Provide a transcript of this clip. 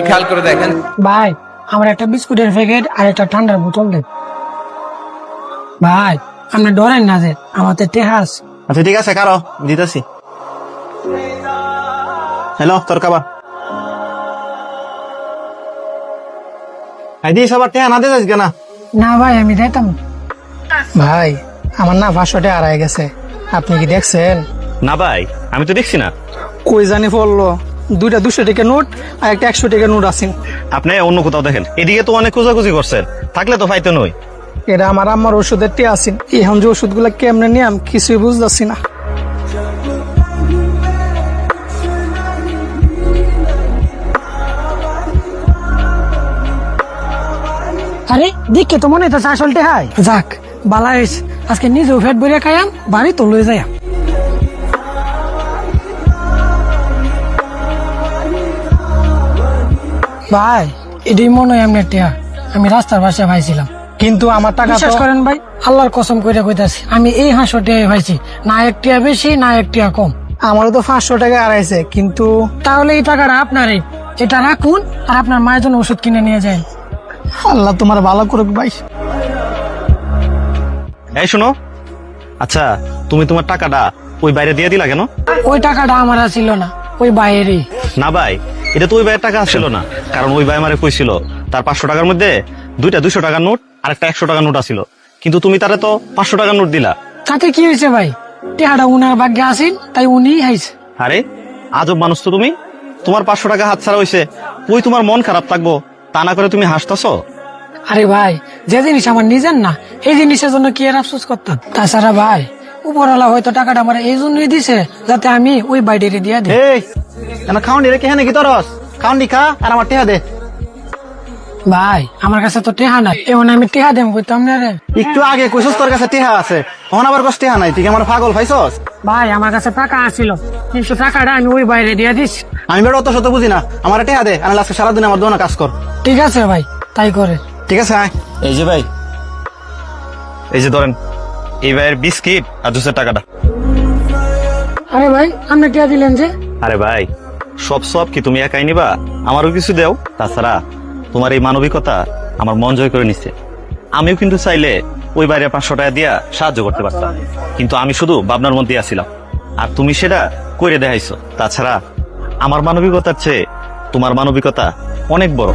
খেয়াল করে দেখেন ভাই আমার একটা বিস্কুটের প্যাকেট আর একটা ঠান্ডার বোতল দেন ভাই আপনি ডরেন না যে আমাদের টেহাস। আচ্ছা ঠিক আছে কারো দিতেছি। হ্যালো তোর কাবার আইডি সবার টেহা না দিতে কেনা? না ভাই আমি দিতাম ভাই আমার না 500 টাকা হারায় গেছে, আপনি কি দেখছেন? না ভাই আমি তো দেখছি না। কই জানি পড়লো, দুইটা 200 টাকা নোট আর একটা 100 টাকা নোট আছে। আপনি অন্য কোথাও দেখেন, এদিকে তো অনেক খোঁজাখুঁজি করছেন, থাকলে তো পাইতে নই। এটা আমার আম্মার ওষুধের টি আছেন, এখন যে ওষুধগুলা কেমনে নিয়াম কিছুই বুঝতেছি না। আরে দেখে তো মনে হইতেছে আসলতে হাই যাক বালাইস, আজকে নিজেও ফেট বইরে খাইয়াম, বাড়ি তো লয়ে যাইয়াম। ভাই এটাই মনে হয় এমনি টিয়া, আমি রাস্তার পাশে ভাইছিলাম, কিন্তু আমার টাকা বিশ্বাস করেন ভাই, আল্লাহর কসম কইরা কইতাছি আমি এই 500 টাকা ভাইছি, না 1 টাকা বেশি না 1 টাকা কম। আমারও তো 500 টাকা হারাইছে, কিন্তু তাহলে এই টাকাটা আপনারই, এটা রাখুন আর আপনার মায়ের জন্য ওষুধ কিনে নিয়ে যান। আল্লাহ তোমার ভালো করুক ভাই। এই শোনো, আচ্ছা তুমি তোমার টাকাটা ওই বাইরে দিয়ে দিলা কেন? ওই টাকাটা আমার ছিল না, ওই বাইরেই। না ভাই এটা তো ওই ভাইয়ের টাকা ছিল না, কারণ ওই ভাই আমারে কইছিল তার 500 টাকার মধ্যে দুইটা 200 টাকার নোট আর একটা 100 টাকার নোট আছিল, কিন্তু তুমি তারে তো 500 টাকার নোট দিলা। তাতে কি হয়েছে ভাই, টাকাটা উনার ভাগ্যে আসেন তাই উনি হাইছে। আরে আজব মানুষ তো তুমি, তোমার 500 টাকা হাত ছাড়া হয়েছে, ওই তোমার মন খারাপ থাকবো তা না করে তুমি হাসতেছো। আরে ভাই যে জিনিস আমার নিজের না, এই জিনিসের জন্য কি আর আফসোস করতাম? তাছাড়া ভাই উপরওয়ালা হয়তো টাকাটা আমার এই জন্যই দিছে যাতে আমি ওই বাইরে দিয়ে দিই। এই এনা খাউন্ডি রে কেনে কি তরস খাউন্ডি খা আর আমার টেহা দে। ভাই আমার কাছে তো টেহা নাই, এমন আমি টেহা দেম কইতাম না রে। একটু আগে কইছস তোর কাছে টেহা আছে, তখন আবার কষ্ট টেহা নাই, তুই কি আমার পাগল পাইছস? ভাই আমার কাছে টাকা আছিল, কিন্তু টাকাটা আমি ওই বাইরে দিয়ে দিস। আমি বেড়া অত শত বুঝি না, আমার টেহা দে, আমি আজকে সারাদিন আমার দোকানে কাজ কর। ঠিক আছে ভাই তাই করে। ঠিক আছে আয়। এই যে ভাই, এই যে ধরেন এই ভাইয়ের বিস্কিট আর জুসের টাকাটা। আরে ভাই আপনি টেহা দিলেন যে? আরে ভাই সব কি তুমি একাই নিবা? আমারও কিছু দেও। তাছাড়া তোমার এই মানবিকতা আমার মন জয় করে নিচ্ছে। আমিও কিন্তু চাইলে ওই বাইরে 500 টাকা দিয়া সাহায্য করতে পারতাম, কিন্তু আমি শুধু ভাবনার মধ্যে আছিলাম, আর তুমি সেটা করে দেখাইছো। তাছাড়া আমার মানবিকতার চেয়ে তোমার মানবিকতা অনেক বড়।